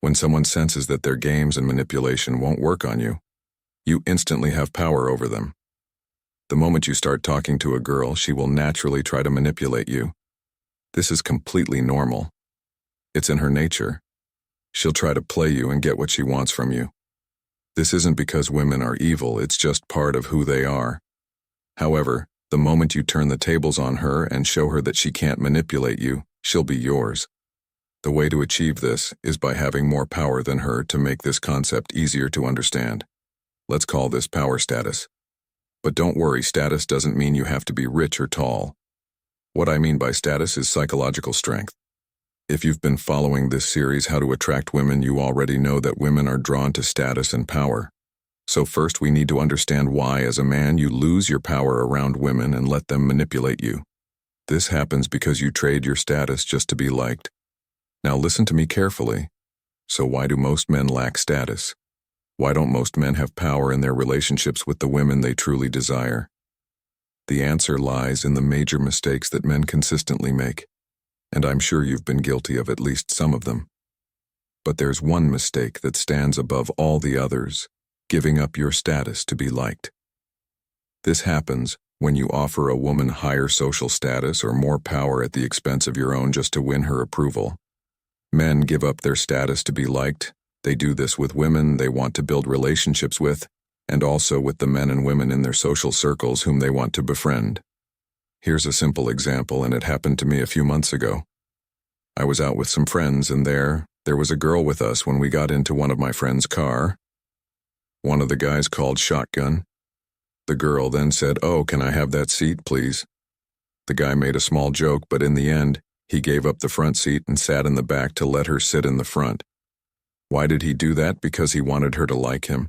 When someone senses that their games and manipulation won't work on you, you instantly have power over them. The moment you start talking to a girl, she will naturally try to manipulate you. This is completely normal. It's in her nature. She'll try to play you and get what she wants from you. This isn't because women are evil, it's just part of who they are. However, the moment you turn the tables on her and show her that she can't manipulate you, she'll be yours. The way to achieve this is by having more power than her to make this concept easier to understand. Let's call this power status. But don't worry, status doesn't mean you have to be rich or tall. What I mean by status is psychological strength. If you've been following this series, How to Attract Women, you already know that women are drawn to status and power. So first we need to understand why, as a man, you lose your power around women and let them manipulate you. This happens because you trade your status just to be liked. Now listen to me carefully. So why do most men lack status? Why don't most men have power in their relationships with the women they truly desire? The answer lies in the major mistakes that men consistently make, and I'm sure you've been guilty of at least some of them. But there's one mistake that stands above all the others: giving up your status to be liked. This happens when you offer a woman higher social status or more power at the expense of your own just to win her approval. Men give up their status to be liked. They do this with women they want to build relationships with, and also with the men and women in their social circles whom they want to befriend. Here's a simple example, and it happened to me a few months ago. I was out with some friends, and there was a girl with us when we got into one of my friend's car. One of the guys called shotgun. The girl then said, "Oh, can I have that seat, please?" The guy made a small joke, but in the end, he gave up the front seat and sat in the back to let her sit in the front. Why did he do that? Because he wanted her to like him.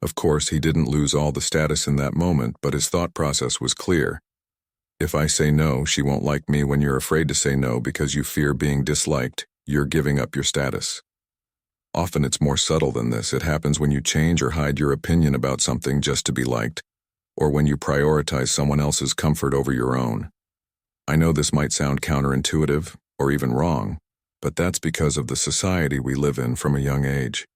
Of course, he didn't lose all the status in that moment, but his thought process was clear. If I say no, she won't like me. When you're afraid to say no because you fear being disliked, you're giving up your status. Often it's more subtle than this. It happens when you change or hide your opinion about something just to be liked, or when you prioritize someone else's comfort over your own. I know this might sound counterintuitive or even wrong, but that's because of the society we live in from a young age.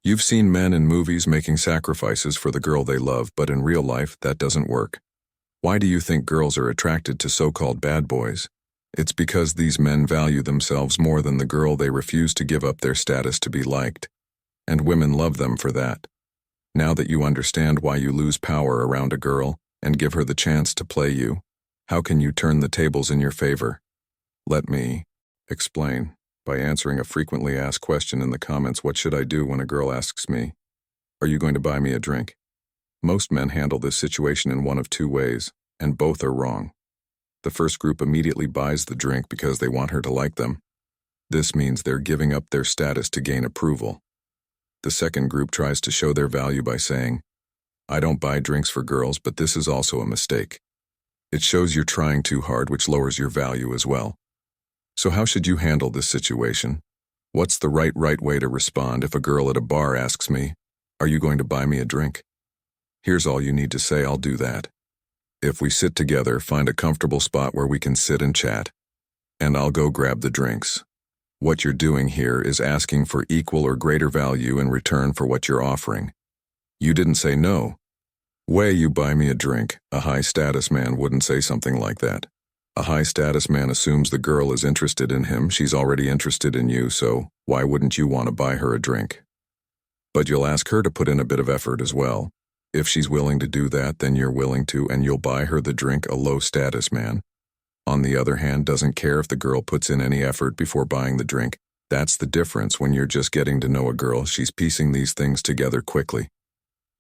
You've seen men in movies making sacrifices for the girl they love, but in real life, that doesn't work. Why do you think girls are attracted to so-called bad boys? It's because these men value themselves more than the girl. They refuse to give up their status to be liked, and women love them for that. Now that you understand why you lose power around a girl and give her the chance to play you, how can you turn the tables in your favor? Let me explain by answering a frequently asked question in the comments. What should I do when a girl asks me, "Are you going to buy me a drink?" Most men handle this situation in one of two ways, and both are wrong. The first group immediately buys the drink because they want her to like them. This means they're giving up their status to gain approval. The second group tries to show their value by saying, "I don't buy drinks for girls," but this is also a mistake. It shows you're trying too hard, which lowers your value as well. So how should you handle this situation? What's the right way to respond if a girl at a bar asks me, "Are you going to buy me a drink?" Here's all you need to say: "I'll do that. If we sit together, find a comfortable spot where we can sit and chat, and I'll go grab the drinks." What you're doing here is asking for equal or greater value in return for what you're offering. You didn't say no. "Way, you buy me a drink." A high-status man wouldn't say something like that. A high-status man assumes the girl is interested in him. She's already interested in you, so why wouldn't you want to buy her a drink? But you'll ask her to put in a bit of effort as well. If she's willing to do that, then you're willing to, and you'll buy her the drink. A low-status man, on the other hand, doesn't care if the girl puts in any effort before buying the drink. That's the difference. When you're just getting to know a girl, she's piecing these things together quickly.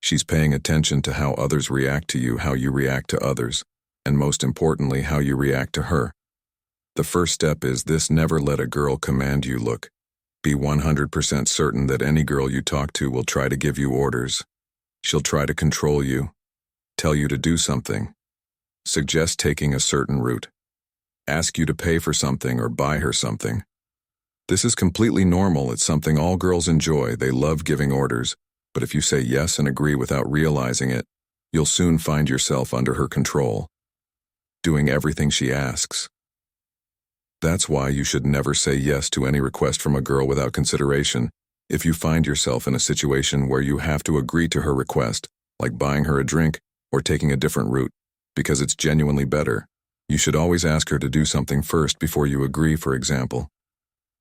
She's paying attention to how others react to you, how you react to others, and most importantly, how you react to her. The first step is this: never let a girl command you. Look, be 100% certain that any girl you talk to will try to give you orders. She'll try to control you, tell you to do something, suggest taking a certain route, ask you to pay for something or buy her something. This is completely normal. It's something all girls enjoy. They love giving orders, but if you say yes and agree without realizing it, you'll soon find yourself under her control, doing everything she asks. That's why you should never say yes to any request from a girl without consideration. If you find yourself in a situation where you have to agree to her request, like buying her a drink or taking a different route, because it's genuinely better, you should always ask her to do something first before you agree. For example,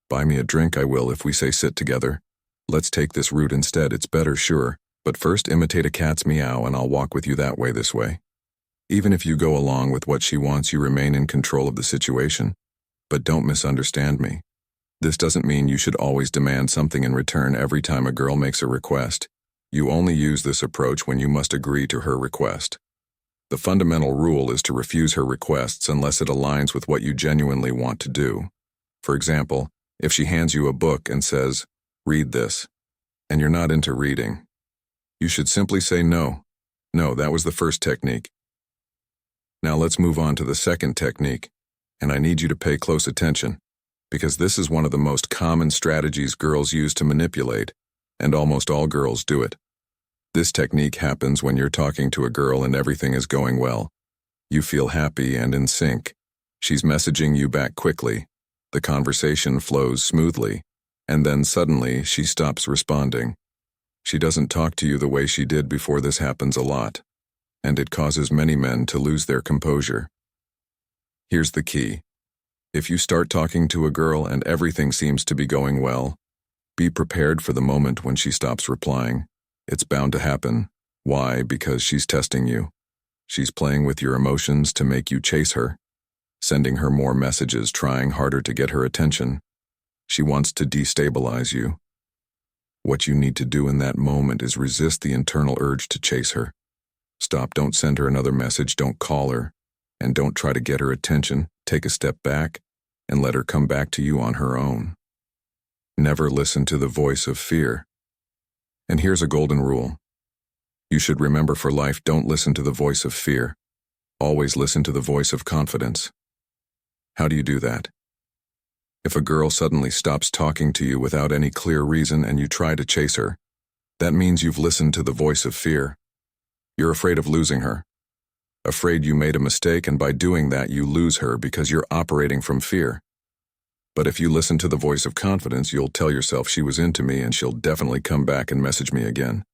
buy me a drink, I will, if we say sit together. Let's take this route instead, it's better, sure, but first imitate a cat's meow and I'll walk with you that way this way. Even if you go along with what she wants, you remain in control of the situation. But don't misunderstand me. This doesn't mean you should always demand something in return every time a girl makes a request. You only use this approach when you must agree to her request. The fundamental rule is to refuse her requests unless it aligns with what you genuinely want to do. For example, if she hands you a book and says, "Read this," and you're not into reading, you should simply say no. No, that was the first technique. Now let's move on to the second technique, and I need you to pay close attention, because this is one of the most common strategies girls use to manipulate, and almost all girls do it. This technique happens when you're talking to a girl and everything is going well. You feel happy and in sync. She's messaging you back quickly. The conversation flows smoothly, and then suddenly she stops responding. She doesn't talk to you the way she did before. This happens a lot, and it causes many men to lose their composure. Here's the key. If you start talking to a girl and everything seems to be going well, be prepared for the moment when she stops replying. It's bound to happen. Why? Because she's testing you. She's playing with your emotions to make you chase her, sending her more messages, trying harder to get her attention. She wants to destabilize you. What you need to do in that moment is resist the internal urge to chase her. Stop, don't send her another message, don't call her, and don't try to get her attention. Take a step back and let her come back to you on her own. Never listen to the voice of fear. And here's a golden rule. You should remember for life, don't listen to the voice of fear. Always listen to the voice of confidence. How do you do that? If a girl suddenly stops talking to you without any clear reason and you try to chase her, that means you've listened to the voice of fear. You're afraid of losing her. Afraid you made a mistake, and by doing that you lose her because you're operating from fear. But if you listen to the voice of confidence, you'll tell yourself, she was into me and she'll definitely come back and message me again.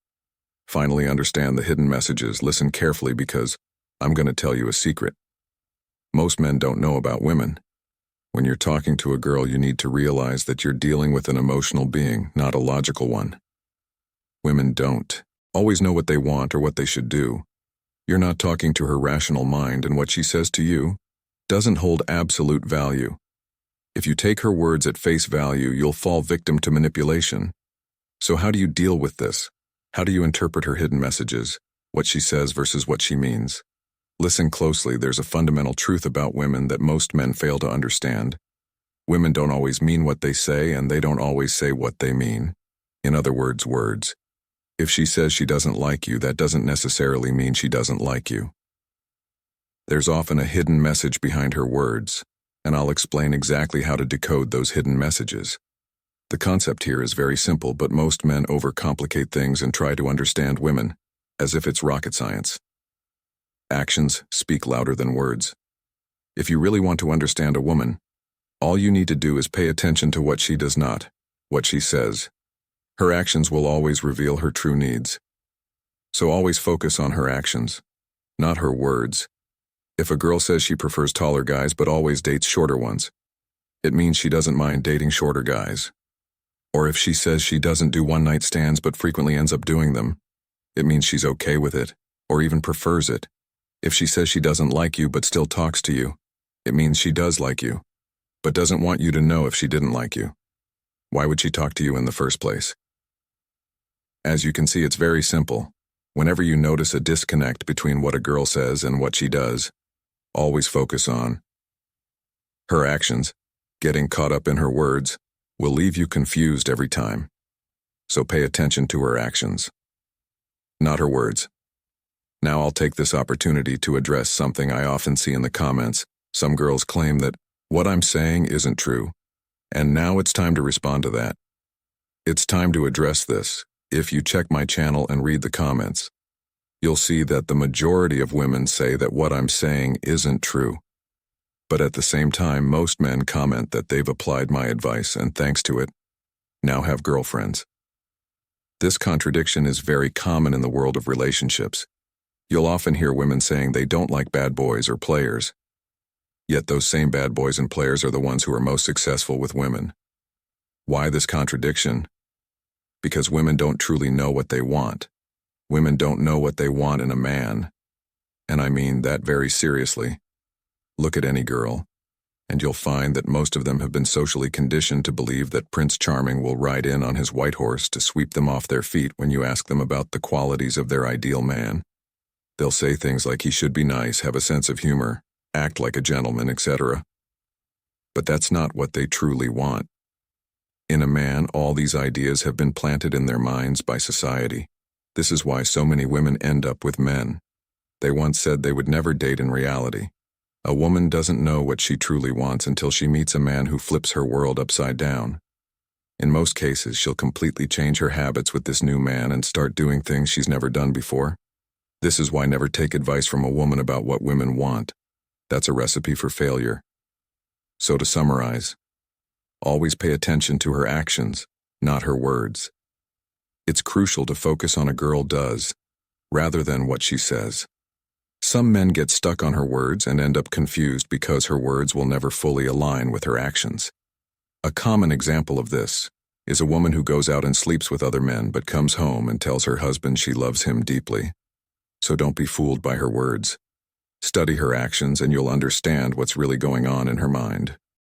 Finally, understand the hidden messages. Listen carefully, because I'm going to tell you a secret. Most men don't know about women. When you're talking to a girl, you need to realize that you're dealing with an emotional being, not a logical one. Women don't always know what they want or what they should do. You're not talking to her rational mind, and what she says to you doesn't hold absolute value. If you take her words at face value, you'll fall victim to manipulation. So how do you deal with this? How do you interpret her hidden messages, what she says versus what she means? Listen closely. There's a fundamental truth about women that most men fail to understand. Women don't always mean what they say, and they don't always say what they mean. In other words, words. If she says she doesn't like you, that doesn't necessarily mean she doesn't like you. There's often a hidden message behind her words, and I'll explain exactly how to decode those hidden messages. The concept here is very simple, but most men overcomplicate things and try to understand women, as if it's rocket science. Actions speak louder than words. If you really want to understand a woman, all you need to do is pay attention to what she does not, what she says. Her actions will always reveal her true needs. So always focus on her actions, not her words. If a girl says she prefers taller guys but always dates shorter ones, it means she doesn't mind dating shorter guys. Or if she says she doesn't do one-night stands but frequently ends up doing them, it means she's okay with it, or even prefers it. If she says she doesn't like you but still talks to you, it means she does like you, but doesn't want you to know if she didn't like you. Why would she talk to you in the first place? As you can see, it's very simple. Whenever you notice a disconnect between what a girl says and what she does, always focus on her actions. Getting caught up in her words will leave you confused every time. So pay attention to her actions, not her words. Now I'll take this opportunity to address something I often see in the comments. Some girls claim that what I'm saying isn't true, and now it's time to respond to that. It's time to address this. If you check my channel and read the comments, you'll see that the majority of women say that what I'm saying isn't true. But at the same time, most men comment that they've applied my advice and, thanks to it, now have girlfriends. This contradiction is very common in the world of relationships. You'll often hear women saying they don't like bad boys or players. Yet those same bad boys and players are the ones who are most successful with women. Why this contradiction? Because women don't truly know what they want. Women don't know what they want in a man. And I mean that very seriously. Look at any girl, and you'll find that most of them have been socially conditioned to believe that Prince Charming will ride in on his white horse to sweep them off their feet when you ask them about the qualities of their ideal man. They'll say things like he should be nice, have a sense of humor, act like a gentleman, etc. But that's not what they truly want. In a man, all these ideas have been planted in their minds by society. This is why so many women end up with men they once said they would never date in reality. A woman doesn't know what she truly wants until she meets a man who flips her world upside down. In most cases, she'll completely change her habits with this new man and start doing things she's never done before. This is why never take advice from a woman about what women want. That's a recipe for failure. So to summarize, always pay attention to her actions, not her words. It's crucial to focus on a girl does, rather than what she says. Some men get stuck on her words and end up confused because her words will never fully align with her actions. A common example of this is a woman who goes out and sleeps with other men but comes home and tells her husband she loves him deeply. So don't be fooled by her words. Study her actions and you'll understand what's really going on in her mind.